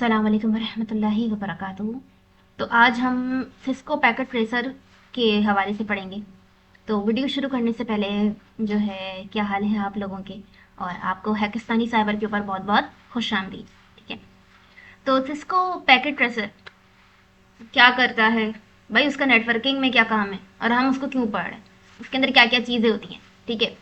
अस्सलाम वालेकुम रहमतुल्लाहि व बरकातुहू। तो आज हम सिस्को पैकेट ट्रेसर के हवाले से पढ़ेंगे। तो वीडियो शुरू करने से पहले जो है क्या हाल है आप लोगों के, और आपको हैकिस्तानी साइबर के ऊपर बहुत बहुत खुश आमदीद। ठीक है, तो सिस्को पैकेट ट्रेसर क्या करता है भाई, उसका नेटवर्किंग में क्या काम है और हम उसको क्यों पढ़ रहे हैं, उसके अंदर क्या क्या चीज़ें होती हैं। ठीक है,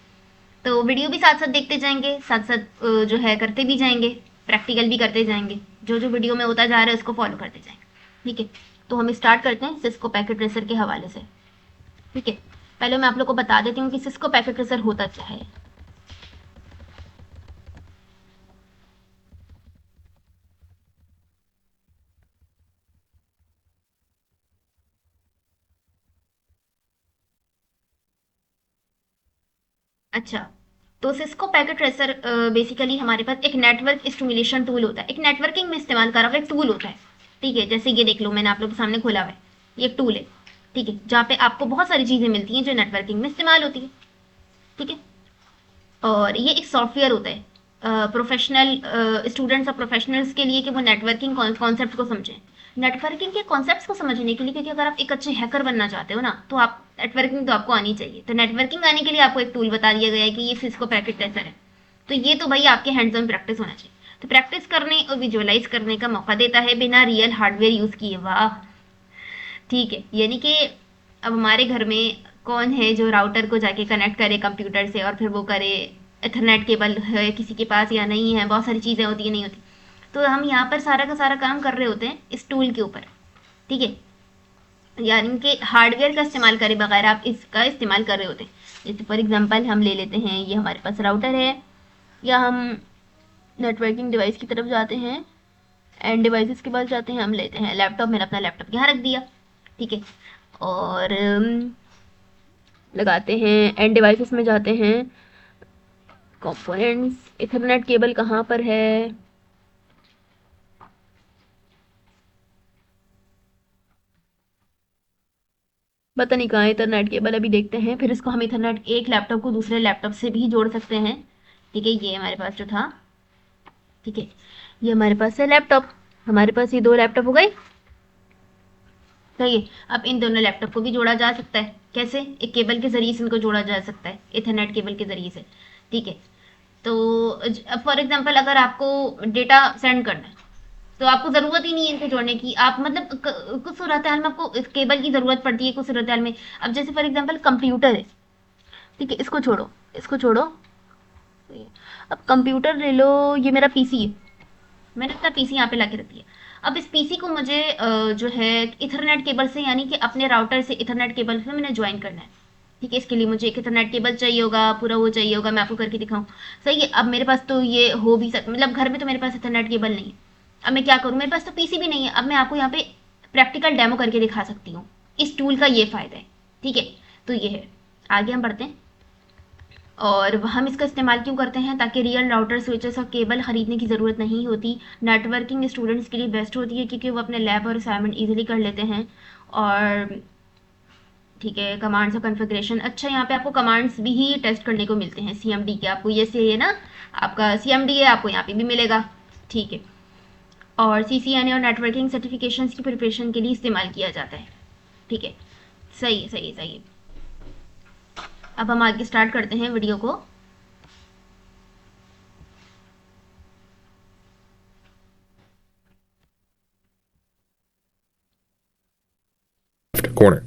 तो वीडियो भी साथ साथ देखते जाएंगे, साथ साथ जो है करते भी जाएंगे, प्रैक्टिकल भी करते जाएंगे, जो जो वीडियो में होता जा रहा है उसको फॉलो करते जाएंगे। ठीक है, तो हम स्टार्ट करते हैं सिस्को पैकेट ट्रेसर के हवाले से। ठीक है, पहले मैं आप लोग को बता देती हूँ कि सिस्को पैकेट ट्रेसर होता क्या है। अच्छा, तो सिस्को पैकेट ट्रेसर बेसिकली हमारे पास एक नेटवर्क स्टिमुलेशन टूल होता है, एक नेटवर्किंग में इस्तेमाल करा हुआ एक टूल होता है। ठीक है, जैसे ये देख लो, मैंने आप लोग के सामने खोला हुआ है, ये एक टूल है। ठीक है, जहाँ पे आपको बहुत सारी चीज़ें मिलती हैं जो नेटवर्किंग में इस्तेमाल होती है। ठीक है, और ये एक सॉफ्टवेयर होता है प्रोफेशनल स्टूडेंट्स और प्रोफेशनल्स के लिए, कि वो नेटवर्किंग कॉन्सेप्ट को समझें। नेटवर्किंग के कॉन्सेप्ट्स को समझने के लिए, क्योंकि अगर आप एक अच्छे हैकर बनना चाहते हो ना, तो आप नेटवर्किंग तो आपको आनी चाहिए। तो नेटवर्किंग आने के लिए आपको एक टूल बता दिया गया है कि ये सिस्को पैकेट ट्रेसर है। तो ये तो भाई आपके हैंड्स ऑन प्रैक्टिस होना चाहिए। तो प्रैक्टिस करने और विजुअलाइज करने का मौका देता है बिना रियल हार्डवेयर यूज़ किए। वाह, ठीक है, यानी कि अब हमारे घर में कौन है जो राउटर को जाके कनेक्ट करे कंप्यूटर से और फिर वो करे, इथरनेट केबल है किसी के पास या नहीं है, बहुत सारी चीज़ें होती है नहीं होती। तो हम यहाँ पर सारा का सारा काम कर रहे होते हैं इस टूल के ऊपर। ठीक है, यानी कि हार्डवेयर का इस्तेमाल करे बगैर आप इसका इस्तेमाल कर रहे होते हैं। जैसे फॉर एग्जांपल हम ले लेते हैं, ये हमारे पास राउटर है, या हम नेटवर्किंग डिवाइस की तरफ जाते हैं, एंड डिवाइसेस के पास जाते हैं, हम लेते हैं लैपटॉप। मैंने अपना लैपटॉप यहाँ रख दिया। ठीक है, और लगाते हैं एंड डिवाइसेस में जाते हैं, कंपोनेंट्स, इथरनेट केबल कहाँ पर है, पता नहीं कहाँ है इथरनेट केबल, अभी देखते हैं। फिर इसको हम इथरनेट एक लैपटॉप को दूसरे लैपटॉप से भी जोड़ सकते हैं। ठीक है, ये हमारे पास जो था, ठीक है, ये हमारे पास है लैपटॉप, हमारे पास ये दो लैपटॉप हो गए। सही है, अब इन दोनों लैपटॉप को भी जोड़ा जा सकता है। कैसे? एक केबल के जरिए से इनको जोड़ा जा सकता है, इथरनेट केबल के जरिए से। ठीक है, तो फॉर एग्जांपल अगर आपको डेटा सेंड करना है, तो आपको ज़रूरत ही नहीं है इनको जोड़ने की। आप मतलब कुछ सूरत हाल में आपको इस केबल की ज़रूरत पड़ती है, कुछ सूरत हाल में। अब जैसे फॉर एग्जांपल कंप्यूटर है, ठीक है, इसको छोड़ो, इसको छोड़ो। अब कंप्यूटर ले लो, ये मेरा पीसी है, मैंने अपना पीसी यहाँ पे ला के रख दिया। अब इस पीसी को मुझे जो है इथरनेट केबल से, यानी कि अपने राउटर से इथरनेट केबल से मैंने ज्वाइन करना है। ठीक है, इसके लिए मुझे एक इथरनेट केबल चाहिए होगा, पूरा वो चाहिए होगा, मैं आपको करके दिखाऊं। सही है, अब मेरे पास तो ये हो भी सकता, मतलब घर में तो मेरे पास इथरनेट केबल नहीं है। अब मैं क्या करूँ, मेरे पास तो पीसी भी नहीं है। अब मैं आपको यहाँ पे प्रैक्टिकल डेमो करके दिखा सकती हूँ। इस टूल का ये फ़ायदा है। ठीक है, तो ये है। आगे हम बढ़ते हैं, और हम इसका इस्तेमाल क्यों करते हैं, ताकि रियल राउटर, स्विचेस और केबल खरीदने की ज़रूरत नहीं होती। नेटवर्किंग स्टूडेंट्स के लिए बेस्ट होती है, क्योंकि वो अपने लैब और असाइनमेंट ईजिली कर लेते हैं। और ठीक है, कमांड्स और कन्फिग्रेशन, अच्छा यहाँ पे आपको कमांड्स भी ही टेस्ट करने को मिलते हैं सीएमडी के। आपको ये से है ना, आपका सीएमडी है, आपको यहाँ पे भी मिलेगा। ठीक है, और सीसीएनए और नेटवर्किंग सर्टिफिकेशंस की प्रिपरेशन के लिए इस्तेमाल किया जाता है। ठीक है, सही है, सही है, सही है। अब हम आगे स्टार्ट करते हैं वीडियो को। corner.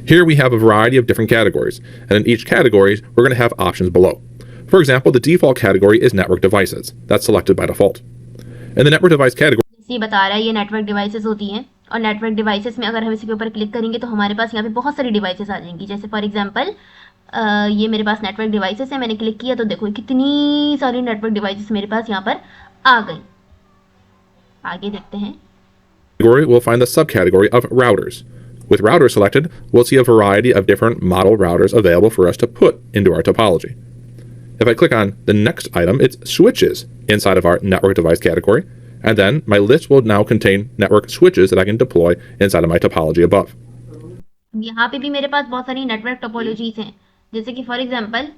Here we have a variety of different categories, and in each category, we're going to have options below. For example, the default category is network devices. That's selected by default. In the network device category, ये बता रहा है ये network devices होती हैं, और network devices में अगर हम इसके ऊपर क्लिक करेंगे तो हमारे पास यहाँ पे बहुत सारी डिवाइसेस आ जाएंगी। जैसे फॉर एग्जांपल ये मेरे पास नेटवर्क डिवाइसेस है, मैंने क्लिक किया तो देखो कितनी सारी नेटवर्क डिवाइसेस मेरे पास यहाँ पर आ गई। आगे देखते हैं। we'll find the subcategory of routers. With routers selected, we'll see a variety of different model routers available for us to put into our topology. If I click on the next item, it's switches inside of our network device category, and then my list will now contain network switches that I can deploy inside of my topology above. यहाँ पे भी मेरे पास बहुत सारी network topologies हैं, जैसे कि for example